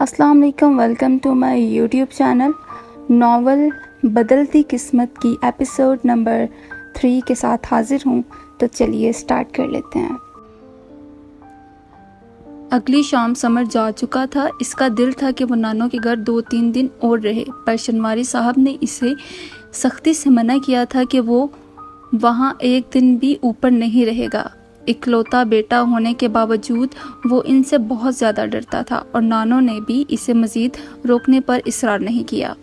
अस्सलाम वालेकुम, welcome to my YouTube channel. Novel बदलती किस्मत की एपिसोड नंबर 3 के साथ हाजिर हूँ। तो चलिए स्टार्ट कर लेते हैं। अगली शाम समर जा चुका था। इसका दिल था कि वो नानो के घर 2-3 दिन और रहे, पर शनवारी साहब ने इसे सख्ती से मना किया था कि वो वहाँ एक दिन भी ऊपर नहीं रहेगा। इकलौता बेटा होने के बावजूद वो इनसे बहुत ज़्यादा डरता था और नानो ने भी इसे मज़ीद रोकने पर इसरार नहीं किया।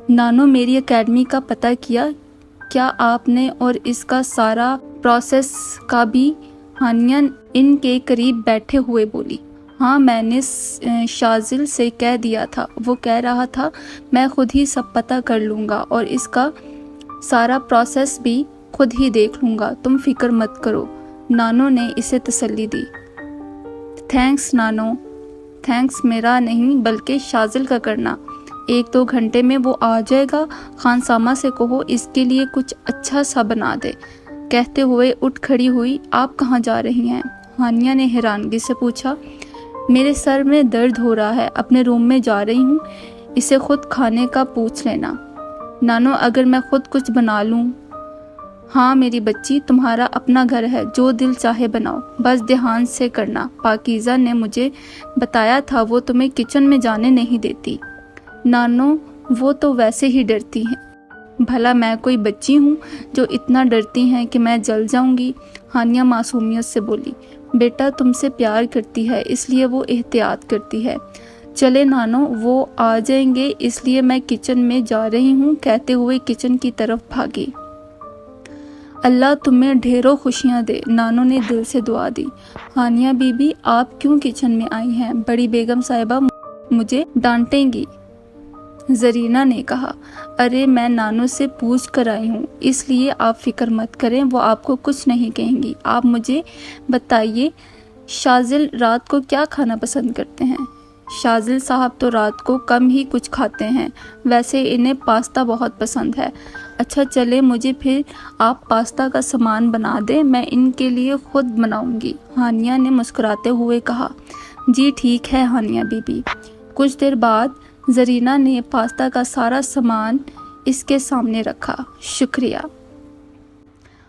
नानो, मेरी एकेडमी का पता किया क्या आपने? और इसका सारा प्रोसेस का भी? हानिया इनके करीब बैठे हुए बोली। हाँ, मैंने शाजिल से कह दिया था। वो कह रहा था मैं खुद ही सब पता कर लूँगा और इसका सारा प्रोसेस भी खुद ही देख लूँगा, तुम फिक्र मत करो। नानो ने इसे तसल्ली दी। थैंक्स नानो। थैंक्स मेरा नहीं बल्कि शाजिल का करना। 1-2 घंटे में वो आ जाएगा। खानसामा से कहो इसके लिए कुछ अच्छा सा बना दे। कहते हुए उठ खड़ी हुई। आप कहाँ जा रही हैं? हानिया ने हैरानगी से पूछा। मेरे सर में दर्द हो रहा है, अपने रूम में जा रही हूँ। इसे खुद खाने का पूछ लेना। नानो, अगर मैं खुद कुछ बना लूँ? हाँ मेरी बच्ची, तुम्हारा अपना घर है, जो दिल चाहे बनाओ, बस ध्यान से करना। पाकीज़ा ने मुझे बताया था वो तुम्हें किचन में जाने नहीं देती। नानो, वो तो वैसे ही डरती हैं। भला मैं कोई बच्ची हूँ जो इतना डरती हैं कि मैं जल जाऊंगी? हानिया मासूमियत से बोली। बेटा तुमसे प्यार करती है इसलिए वो एहतियात करती है। चले नानो, वो आ जाएंगे इसलिए मैं किचन में जा रही हूँ। कहते हुए किचन की तरफ भागी। अल्लाह तुम्हें ढेरों खुशियाँ दे, नानो ने दिल से दुआ दी। हानिया बीबी, आप क्यों किचन में आई हैं? बड़ी बेगम साहिबा मुझे डांटेंगी, जरीना ने कहा। अरे मैं नानो से पूछ कर आई हूँ, इसलिए आप फिक्र मत करें, वो आपको कुछ नहीं कहेंगी। आप मुझे बताइए, शाजिल रात को क्या खाना पसंद करते हैं? शाजिल साहब तो रात को कम ही कुछ खाते हैं, वैसे इन्हें पास्ता बहुत पसंद है। अच्छा चले, मुझे फिर आप पास्ता का सामान बना दें, मैं इनके लिए खुद बनाऊंगी। हानिया ने मुस्कुराते हुए कहा। जी ठीक है हानिया बीबी। कुछ देर बाद जरीना ने पास्ता का सारा सामान इसके सामने रखा। शुक्रिया।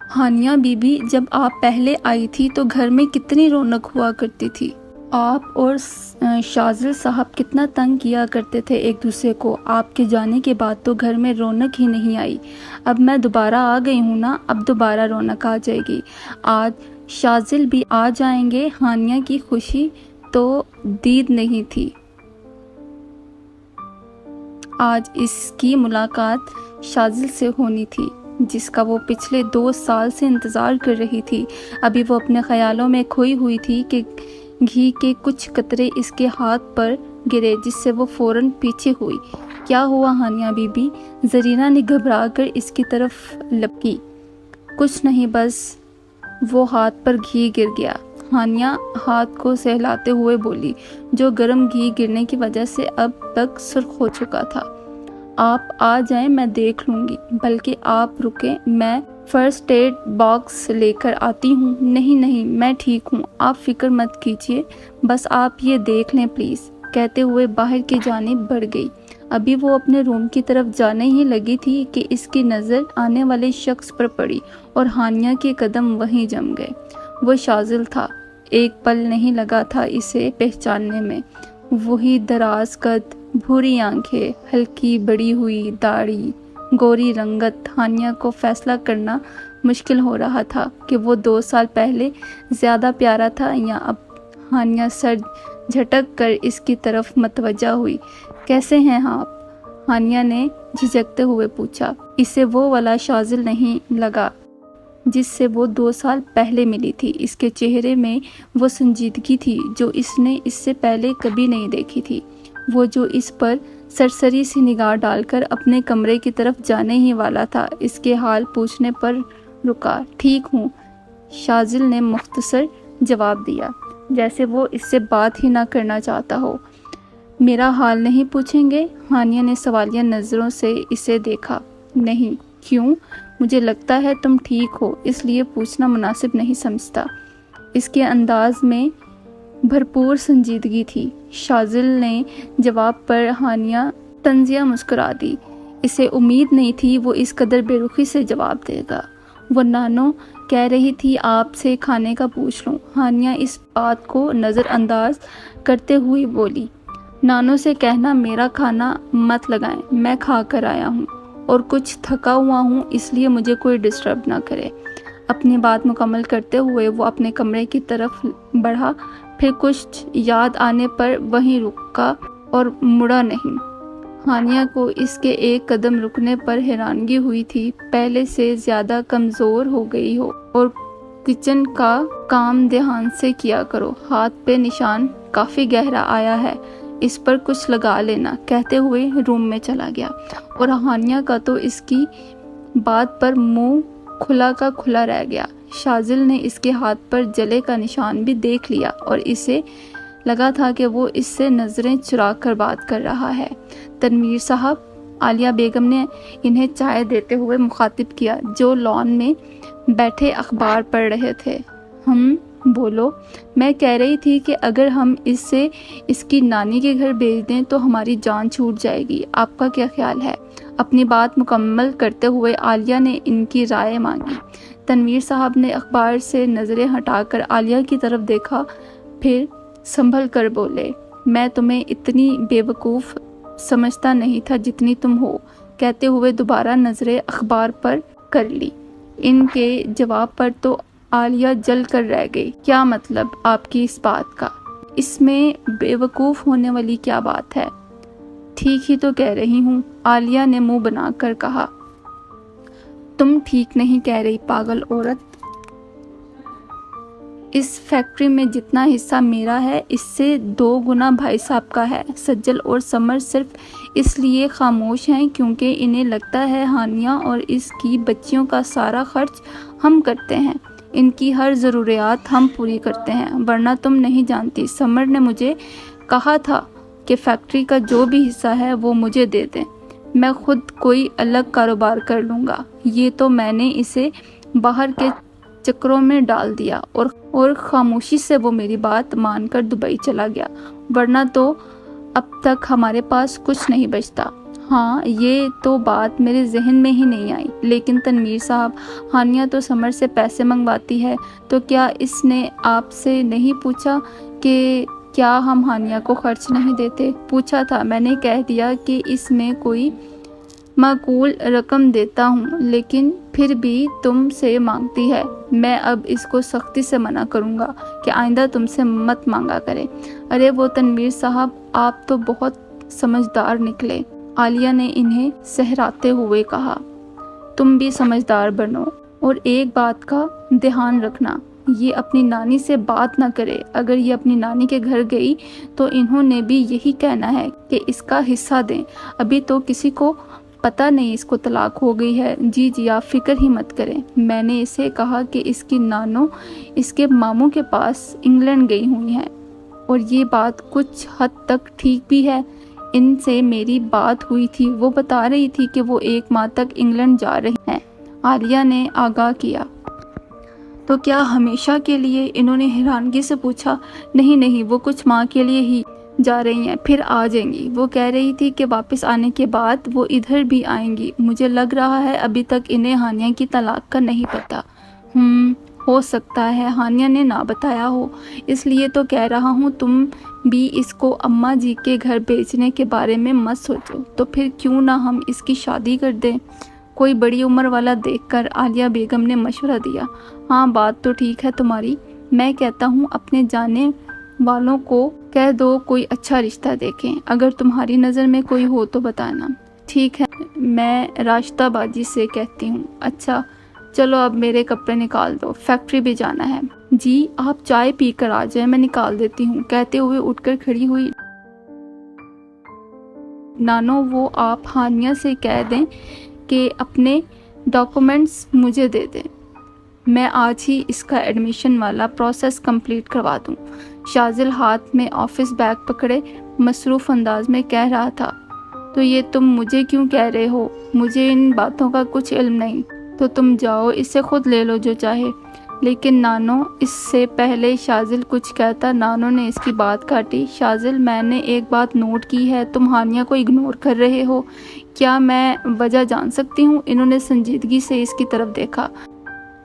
हानिया बीबी, जब आप पहले आई थी तो घर में कितनी रौनक हुआ करती थी। आप और शाजिल साहब कितना तंग किया करते थे एक दूसरे को। आपके जाने के बाद तो घर में रौनक ही नहीं आई। अब मैं दोबारा आ गई हूँ ना, अब दोबारा रौनक आ जाएगी। आज शाजिल भी आ जाएंगे। हानिया की खुशी तो दीद नहीं थी। आज इसकी मुलाकात शाजिल से होनी थी, जिसका वो पिछले 2 साल से इंतज़ार कर रही थी। अभी वो अपने ख्यालों में खोई हुई थी कि घी के कुछ कतरे इसके हाथ पर गिरे, जिससे वो फौरन पीछे हुई। क्या हुआ हानिया बीबी? जरीना ने घबराकर इसकी तरफ लपकी। कुछ नहीं, बस वो हाथ पर घी गिर गया। हानिया हाथ को सहलाते हुए बोली, जो गर्म घी गिरने की वजह से अब तक सुर्ख हो चुका था। आप आ जाएं, मैं देख लूँगी। बल्कि आप रुकें, मैं फर्स्ट एड बॉक्स लेकर आती हूँ। नहीं, मैं ठीक हूँ, आप फिक्र मत कीजिए, बस आप ये देख लें प्लीज़। कहते हुए बाहर की जानिब बढ़ गई। अभी वो अपने रूम की तरफ जाने ही लगी थी कि इसकी नज़र आने वाले शख्स पर पड़ी और हानिया के कदम वहीं जम गए। वो शाजिल था। एक पल नहीं लगा था इसे पहचानने में। वही दराज कद, भूरी आंखें, हल्की बड़ी हुई दाढ़ी, गोरी रंगत। हानिया को फैसला करना मुश्किल हो रहा था कि वो 2 साल पहले ज़्यादा प्यारा था या अब। हानिया सर झटक कर इसकी तरफ मतवज्जा हुई। कैसे हैं आप? हानिया ने झिझकते हुए पूछा। इसे वो वाला शाजिल नहीं लगा जिससे वो 2 साल पहले मिली थी। इसके चेहरे में वो संजीदगी थी जो इसने इससे पहले कभी नहीं देखी थी। वो जो इस पर सरसरी सी निगाह डालकर अपने कमरे की तरफ जाने ही वाला था, इसके हाल पूछने पर रुका। ठीक हूँ, शाजिल ने मुख्तसर जवाब दिया, जैसे वो इससे बात ही ना करना चाहता हो। मेरा हाल नहीं पूछेंगे? हानिया ने सवालिया नज़रों से इसे देखा। नहीं। क्यों? मुझे लगता है तुम ठीक हो, इसलिए पूछना मुनासिब नहीं समझता। इसके अंदाज में भरपूर संजीदगी थी। शाजिल ने जवाब पर हानिया तंजिया मुस्कुरा दी। इसे उम्मीद नहीं थी वो इस कदर बेरुखी से जवाब देगा। वो नानो कह रही थी आपसे खाने का पूछ लूं। हानिया इस बात को नज़रअंदाज करते हुए बोली, नानो से कहना मेरा खाना मत लगाएं, मैं खा कर आया हूँ और कुछ थका हुआ हूँ, इसलिए मुझे कोई डिस्टर्ब ना करे। अपनी बात मुकम्मल करते हुए वो अपने कमरे की तरफ बढ़ा, फिर कुछ याद आने पर वहीं रुका और मुड़ा नहीं। हानिया को इसके एक कदम रुकने पर हैरानगी हुई थी। पहले से ज़्यादा कमज़ोर हो गई हो और किचन का काम ध्यान से किया करो, हाथ पे निशान काफ़ी गहरा आया है, इस पर कुछ लगा लेना, कहते हुए रूम में चला गया। और हानिया का तो इसकी बात पर मुंह खुला का खुला रह गया। शाजिल ने इसके हाथ पर जले का निशान भी देख लिया और इसे लगा था कि वो इससे नज़रें चुरा कर बात कर रहा है। तनवीर साहब, आलिया बेगम ने इन्हें चाय देते हुए मुखातिब किया, जो लॉन में बैठे अखबार पढ़ रहे थे। बोलो। मैं कह रही थी कि अगर हम इससे इसकी नानी के घर भेज दें तो हमारी जान छूट जाएगी, आपका क्या ख्याल है? अपनी बात मुकम्मल करते हुए आलिया ने इनकी राय मांगी। तनवीर साहब ने अखबार से नज़रें हटाकर आलिया की तरफ देखा, फिर संभल कर बोले, मैं तुम्हें इतनी बेवकूफ़ समझता नहीं था जितनी तुम हो, कहते हुए दोबारा नज़रें अखबार पर कर ली। इनके जवाब पर तो आलिया जल कर रह गई। क्या मतलब आपकी इस बात का? इसमें बेवकूफ़ होने वाली क्या बात है? ठीक ही तो कह रही हूँ, आलिया ने मुंह बनाकर कहा। तुम ठीक नहीं कह रही पागल औरत। इस फैक्ट्री में जितना हिस्सा मेरा है इससे 2 गुना भाई साहब का है। सज्जल और समर सिर्फ इसलिए खामोश हैं क्योंकि इन्हें लगता है हानिया और इसकी बच्चियों का सारा खर्च हम करते हैं, इनकी हर ज़रूरियात हम पूरी करते हैं। वरना तुम नहीं जानती, समर ने मुझे कहा था कि फैक्ट्री का जो भी हिस्सा है वो मुझे दे दें, मैं खुद कोई अलग कारोबार कर लूँगा। ये तो मैंने इसे बाहर के चक्रों में डाल दिया और खामोशी से वो मेरी बात मानकर दुबई चला गया, वरना तो अब तक हमारे पास कुछ नहीं बचता। हाँ, ये तो बात मेरे जहन में ही नहीं आई। लेकिन तनवीर साहब, हानिया तो समर से पैसे मंगवाती है, तो क्या इसने आपसे नहीं पूछा कि क्या हम हानिया को खर्च नहीं देते? पूछा था, मैंने कह दिया कि इसमें कोई माकूल रकम देता हूँ, लेकिन फिर भी तुमसे मांगती है। मैं अब इसको सख्ती से मना करूँगा कि आइंदा तुमसे मत मांगा करे। अरे वो तनवीर साहब, आप तो बहुत समझदार निकले, आलिया ने इन्हें सहराते हुए कहा। तुम भी समझदार बनो और एक बात का ध्यान रखना, ये अपनी नानी से बात ना करे। अगर ये अपनी नानी के घर गई तो इन्होंने भी यही कहना है कि इसका हिस्सा दें। अभी तो किसी को पता नहीं इसको तलाक हो गई है। जी आप फिक्र ही मत करें। मैंने इसे कहा कि इसकी नानो इसके मामू के पास इंग्लैंड गई हुई हैं और ये बात कुछ हद तक ठीक भी है। इनसे मेरी बात हुई थी, वो बता रही थी कि वो 1 माह तक इंग्लैंड जा रही हैं। आलिया ने आगाह किया। तो क्या हमेशा के लिए? इन्होंने हैरानगी से पूछा। नहीं, वो कुछ माह के लिए ही जा रही हैं, फिर आ जाएंगी। वो कह रही थी कि वापस आने के बाद वो इधर भी आएंगी। मुझे लग रहा है अभी तक इन्हें हानिया की तलाक का नहीं पता। हो सकता है हानिया ने ना बताया हो, इसलिए तो कह रहा हूँ तुम भी इसको अम्मा जी के घर भेजने के बारे में मत सोचो। तो फिर क्यों ना हम इसकी शादी कर दें, कोई बड़ी उम्र वाला देखकर, आलिया बेगम ने मशवरा दिया। हाँ, बात तो ठीक है तुम्हारी। मैं कहता हूँ अपने जाने वालों को कह दो कोई अच्छा रिश्ता देखें। अगर तुम्हारी नज़र में कोई हो तो बताना। ठीक है, मैं राश्ताबाजी से कहती हूँ। अच्छा चलो, अब मेरे कपड़े निकाल दो, फैक्ट्री भी जाना है। जी, आप चाय पी कर आ जाए, मैं निकाल देती हूँ, कहते हुए उठकर खड़ी हुई। नानो, वो आप हानिया से कह दें कि अपने डॉक्यूमेंट्स मुझे दे दें, मैं आज ही इसका एडमिशन वाला प्रोसेस कंप्लीट करवा दूं। शाजिल हाथ में ऑफिस बैग पकड़े मसरूफ़ अंदाज में कह रहा था। तो ये तुम मुझे क्यों कह रहे हो? मुझे इन बातों का कुछ इल्म नहीं। तो तुम जाओ, इससे खुद ले लो जो चाहे। لیکن نانو اس سے پہلے شازل کچھ کہتا نانو نے اس کی بات کاٹی۔ شازل، میں نے ایک بات نوٹ کی ہے، تم ہانیہ کو اگنور کر رہے ہو، کیا میں وجہ جان سکتی ہوں؟ انہوں نے سنجیدگی سے اس کی طرف دیکھا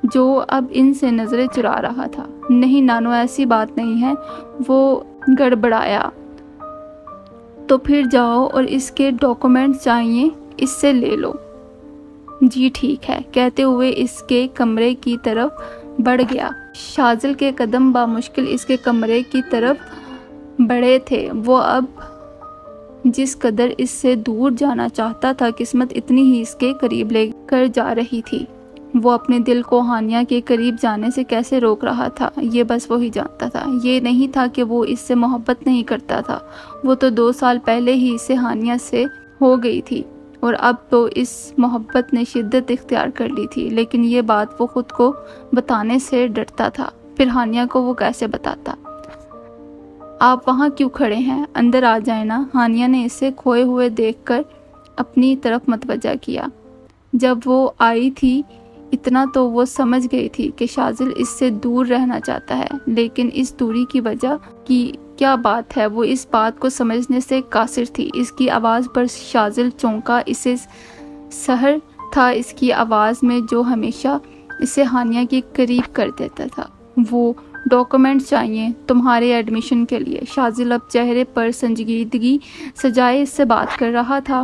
جو اب ان سے نظریں چرا رہا تھا۔ نہیں نانو، ایسی بات نہیں ہے، وہ گڑبڑایا۔ تو پھر جاؤ اور اس کے ڈاکومنٹ چاہیے، اس سے لے لو۔ جی ٹھیک ہے، کہتے ہوئے اس کے کمرے کی طرف بڑھ گیا۔ شازل کے قدم بامشکل اس کے کمرے کی طرف بڑھے تھے۔ وہ اب جس قدر اس سے دور جانا چاہتا تھا، قسمت اتنی ہی اس کے قریب لے کر جا رہی تھی۔ وہ اپنے دل کو ہانیہ کے قریب جانے سے کیسے روک رہا تھا، یہ بس وہی جانتا تھا۔ یہ نہیں تھا کہ وہ اس سے محبت نہیں کرتا تھا، وہ تو 2 سال پہلے ہی اسے ہانیہ سے ہو گئی تھی اور اب تو اس محبت نے شدت اختیار کر لی تھی، لیکن یہ بات وہ خود کو بتانے سے ڈرتا تھا۔ پھر ہانیہ کو وہ کیسے بتاتا؟ آپ وہاں کیوں کھڑے ہیں؟ اندر آ جائیں نا۔ ہانیہ نے اسے کھوئے ہوئے دیکھ کر اپنی طرف متوجہ کیا۔ جب وہ آئی تھی اتنا تو وہ سمجھ گئی تھی کہ شازل اس سے دور رہنا چاہتا ہے، لیکن اس دوری کی وجہ کی کیا بات ہے، وہ اس بات کو سمجھنے سے قاصر تھی۔ اس کی آواز پر شازل چونکا، اسے سحر تھا اس کی آواز میں جو ہمیشہ اسے ہانیہ کے قریب کر دیتا تھا۔ وہ ڈاکومنٹ چاہیے تمہارے ایڈمیشن کے لیے۔ شازل اب چہرے پر سنجیدگی سجائے اس سے بات کر رہا تھا۔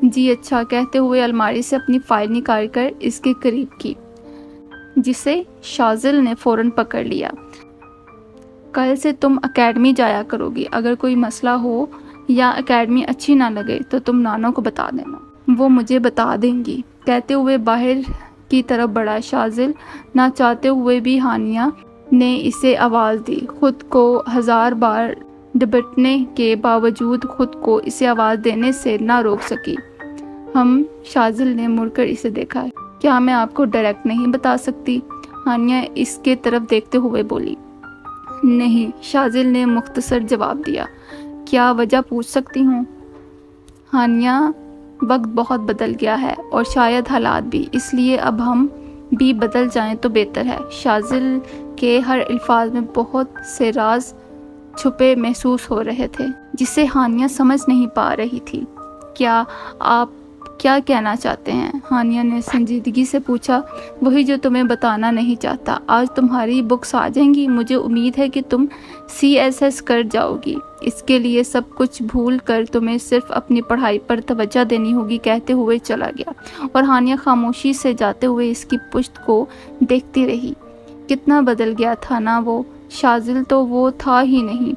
جی اچھا، کہتے ہوئے الماری سے اپنی فائل نکال کر اس کے قریب کی، جسے شازل نے فوراً پکڑ لیا۔ کل سے تم اکیڈمی جایا کرو گی، اگر کوئی مسئلہ ہو یا اکیڈمی اچھی نہ لگے تو تم نانو کو بتا دینا، وہ مجھے بتا دیں گی۔ کہتے ہوئے باہر کی طرف بڑھا۔ شازل نہ چاہتے ہوئے بھی ہانیہ نے اسے آواز دی، خود کو 1000 بار ڈپٹنے کے باوجود خود کو اسے آواز دینے سے نہ روک سکی۔ شازل نے مڑ کر اسے دیکھا۔ کیا میں آپ کو ڈائریکٹ نہیں بتا سکتی؟ ہانیہ اس کے طرف دیکھتے ہوئے بولی۔ نہیں، شازل نے مختصر جواب دیا۔ کیا وجہ پوچھ سکتی ہوں؟ ہانیہ، وقت بہت بدل گیا ہے اور شاید حالات بھی، اس لیے اب ہم بھی بدل جائیں تو بہتر ہے۔ شازل کے ہر الفاظ میں بہت سے راز چھپے محسوس ہو رہے تھے جسے ہانیہ سمجھ نہیں پا رہی تھی۔ کیا آپ کیا کہنا چاہتے ہیں؟ ہانیہ نے سنجیدگی سے پوچھا۔ وہی جو تمہیں بتانا نہیں چاہتا۔ آج تمہاری بکس آ جائیں گی، مجھے امید ہے کہ تم CSS کر جاؤ گی، اس کے لیے سب کچھ بھول کر تمہیں صرف اپنی پڑھائی پر توجہ دینی ہوگی۔ کہتے ہوئے چلا گیا اور ہانیہ خاموشی سے جاتے ہوئے اس کی پشت کو دیکھتی رہی۔ کتنا بدل گیا تھا نا وہ، شازل تو وہ تھا ہی نہیں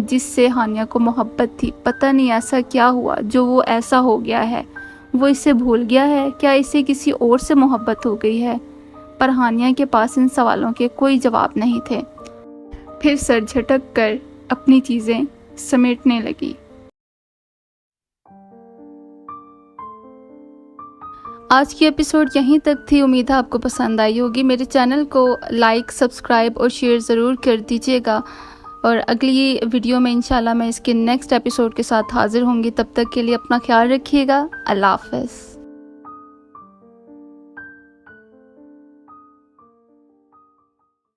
جس سے ہانیہ کو محبت تھی۔ پتہ نہیں ایسا کیا ہوا جو وہ ایسا ہو گیا ہے، وہ اسے بھول گیا ہے، کیا اسے کسی اور سے محبت ہو گئی ہے؟ پر ہانیہ کے پاس ان سوالوں کے کوئی جواب نہیں تھے۔ پھر سر جھٹک کر اپنی چیزیں سمیٹنے لگی۔ آج کی ایپیسوڈ یہیں تک تھی، امید ہے آپ کو پسند آئی ہوگی۔ میرے چینل کو لائک، سبسکرائب اور شیئر ضرور کر دیجیے گا، اور اگلی ویڈیو میں انشاءاللہ میں اس کے نیکسٹ ایپیسوڈ کے ساتھ حاضر ہوں گی۔ تب تک کے لیے اپنا خیال رکھیے گا۔ اللہ حافظ۔